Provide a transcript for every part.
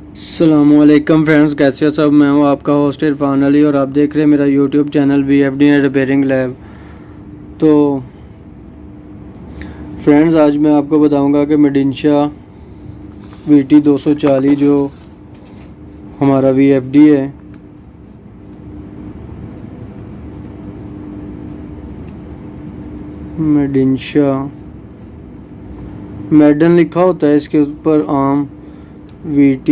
अस्सलामुअलैकुम फ्रेंड्स, कैसे हो सब। मैं हूं आपका होस्ट इरफान अली और आप देख रहे हैं मेरा YouTube channel VFD and repairing lab. तो फ्रेंड्स, आज मैं आपको बताऊंगा कि मेडिंशा VT 240 जो हमारा VFD है, मेडिंशा मेडन लिखा होता है इसके ऊपर, आम VT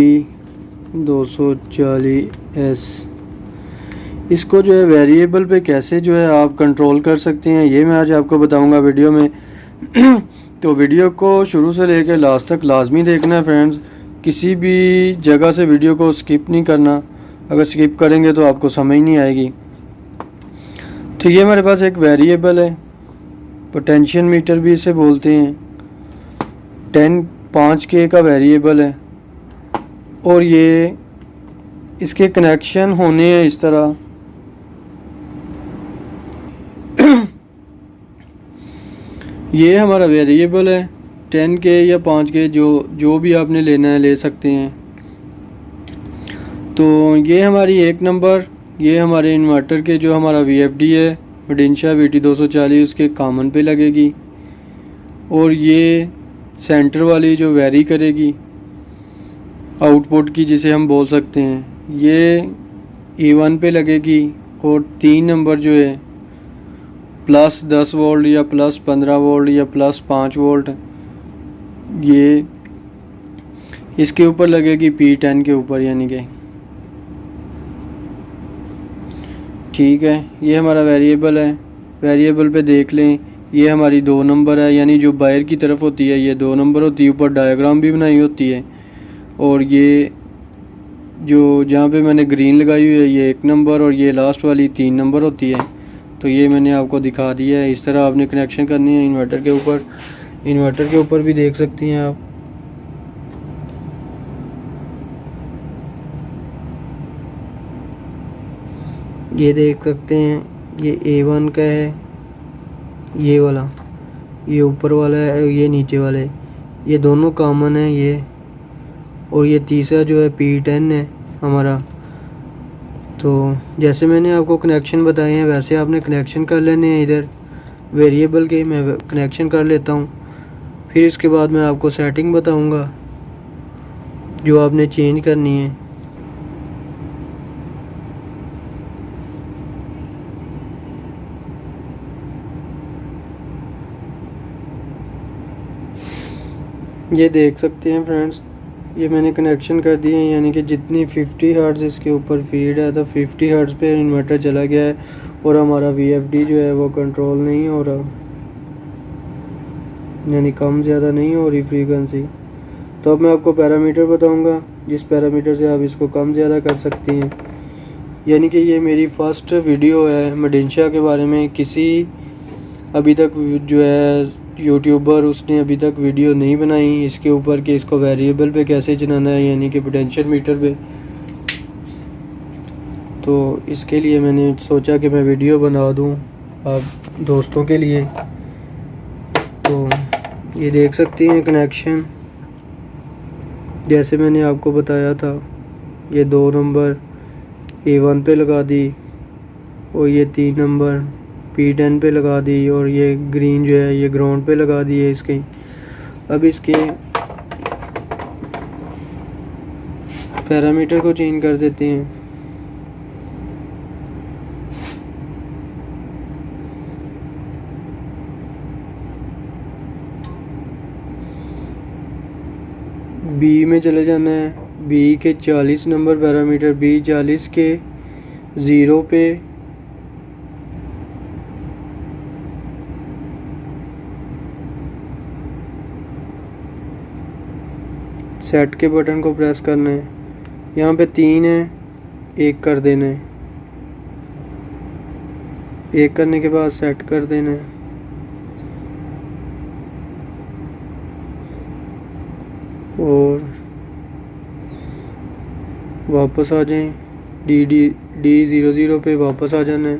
240S। इसको जो है वेरिएबल पे कैसे जो है आप कंट्रोल कर सकते हैं, ये मैं आज आपको बताऊंगा वीडियो में। तो वीडियो को शुरू से लेकर लास्ट तक लाजमी देखना है फ्रेंड्स। किसी भी जगह से वीडियो को स्किप नहीं करना, अगर स्किप करेंगे तो आपको समझ नहीं आएगी। तो ये हमारे पास एक वेरिएबल है, पोटेंशियल मीटर भी इसे बोलते हैं। 5K का वेरिएबल है और ये इसके कनेक्शन होने हैं इस तरह। ये हमारा वेरिएबल है 10K या 5K, जो भी आपने लेना है ले सकते हैं। तो ये हमारी एक नंबर, ये हमारे इन्वर्टर के जो हमारा VFD है मेडिंशा VT 240 उसके कॉमन पे लगेगी, और ये सेंटर वाली जो वेरी करेगी आउटपुट की, जिसे हम बोल सकते हैं, ये A1 पे लगेगी। और 3 नंबर जो है +10 वोल्ट या +15 वोल्ट या +5 वोल्ट, ये इसके ऊपर लगेगी P10 के ऊपर, यानी कि ठीक है। ये हमारा वेरिएबल है। वेरिएबल पे देख लें, ये हमारी 2 नंबर है, यानी जो बाहर की तरफ होती है ये 2 नंबर होती है। ऊपर डायग्राम भी बनाई होती है। और ये जो जहाँ पे मैंने ग्रीन लगाई हुई है ये 1 नंबर, और ये लास्ट वाली 3 नंबर होती है। तो ये मैंने आपको दिखा दिया है। इस तरह आपने कनेक्शन करनी है इन्वर्टर के ऊपर। इन्वर्टर के ऊपर भी देख सकती हैं आप। ये देख सकते हैं, ये A1 का है, ये वाला, ये ऊपर वाला है, ये नीचे वाला है, ये दोनों कॉमन है ये। और ये तीसरा जो है P10 है हमारा। तो जैसे मैंने आपको कनेक्शन बताए हैं वैसे आपने कनेक्शन कर लेने हैं। इधर वेरिएबल के मैं कनेक्शन कर लेता हूँ, फिर इसके बाद मैं आपको सेटिंग बताऊँगा जो आपने चेंज करनी है। ये देख सकते हैं फ्रेंड्स, ये मैंने कनेक्शन कर दिए हैं, यानी कि जितनी 50 हर्ट्ज़ इसके ऊपर फीड है तो 50 हर्ट्ज़ पे इन्वर्टर चला गया है और हमारा VFD जो है वो कंट्रोल नहीं हो रहा, यानी कम ज़्यादा नहीं हो रही फ्रीक्वेंसी। तो अब मैं आपको पैरामीटर बताऊंगा जिस पैरामीटर से आप इसको कम ज़्यादा कर सकते हैं। यानी कि ये मेरी फ़र्स्ट वीडियो है मेडिंशा के बारे में। किसी अभी तक जो है यूट्यूबर उसने अभी तक वीडियो नहीं बनाई इसके ऊपर कि इसको वेरिएबल पे कैसे चलाना है, यानी कि पोटेंशियल मीटर पे। तो इसके लिए मैंने सोचा कि मैं वीडियो बना दूं आप दोस्तों के लिए। तो ये देख सकते हैं कनेक्शन, जैसे मैंने आपको बताया था। ये 2 नंबर A1 पे लगा दी, और ये 3 नंबर P10 पे लगा दी, और ये ग्रीन जो है ये ग्राउंड पे लगा दी है इसके। अब इसके पैरामीटर को चेंज कर देते हैं। B में चले जाना है। B के 40 नंबर पैरामीटर, B 40 के 0 पे सेट के बटन को प्रेस करना है। यहाँ पे 3 है, 1 कर देना है। 1 करने के बाद सेट कर देना है। और वापस आ जाएं, D00 पे वापस आ जाना है।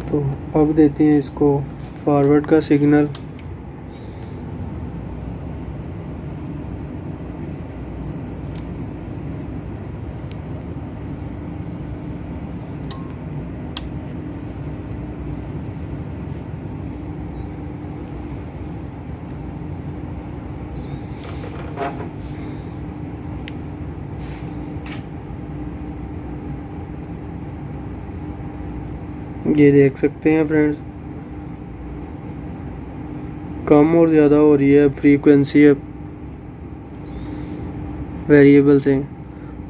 तो अब देते हैं इसको फॉरवर्ड का सिग्नल। ये देख सकते हैं फ्रेंड्स, कम और ज़्यादा हो रही है फ्रीक्वेंसी अब वेरिएबल से।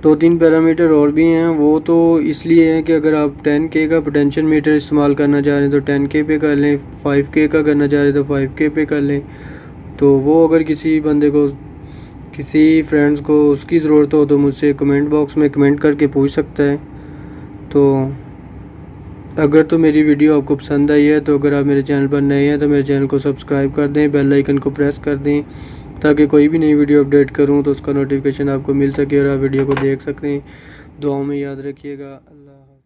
2-3 पैरामीटर और भी हैं, वो तो इसलिए हैं कि अगर आप 10K का पोटेंशियल मीटर इस्तेमाल करना चाह रहे हैं तो 10K पे कर लें, 5K का करना चाह रहे हैं तो 5K पे कर लें। तो वो अगर किसी बंदे को, किसी फ्रेंड्स को उसकी ज़रूरत हो तो मुझसे कमेंट बॉक्स में कमेंट करके पूछ सकता है। तो अगर तो मेरी वीडियो आपको पसंद आई है तो अगर आप मेरे चैनल पर नए हैं तो मेरे चैनल को सब्सक्राइब कर दें, बेल आइकन को प्रेस कर दें ताकि कोई भी नई वीडियो अपडेट करूं तो उसका नोटिफिकेशन आपको मिल सके और आप वीडियो को देख सकें। दुआओं में याद रखिएगा। अल्लाह।